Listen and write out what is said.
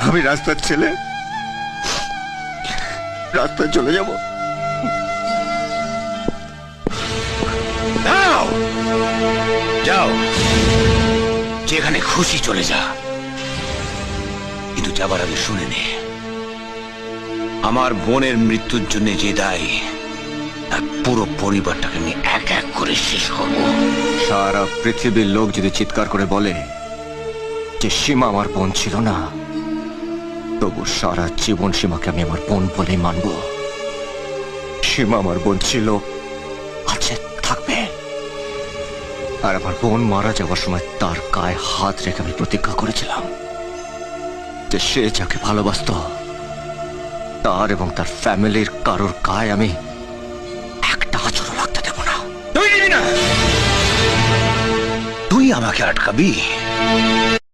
আমি রাস্তার ছেলে, রাস্তায় চলে যাব। যাও যাও, যেখানে খুশি চলে যা, কিন্তু যাবার আগে শুনে নে, আমার বোনের মৃত্যুর জন্য যে দায়ী, তার পুরো পরিবারটাকে আমি এক এক করে শেষ করব। সারা পৃথিবীর লোক যদি চিৎকার করে বলে যে সীমা আমার বোন ছিল না, তবু সারা জীবন সীমাকে আমি আমার বোন বলেই মানব। সীমা আমার বোন ছিল, আছে, থাকবে। আর আমার বোন মারা যাওয়ার সময় তার গায়ে হাত রেখে আমি প্রতিজ্ঞা করেছিলাম যে সে যাকে ভালোবাসত তার এবং তার ফ্যামিলির কারোর গায়ে আমি একটা আঁচড়ও লাগতে দেব না। তুই দিবি না? তুই আমাকে আটকাবি?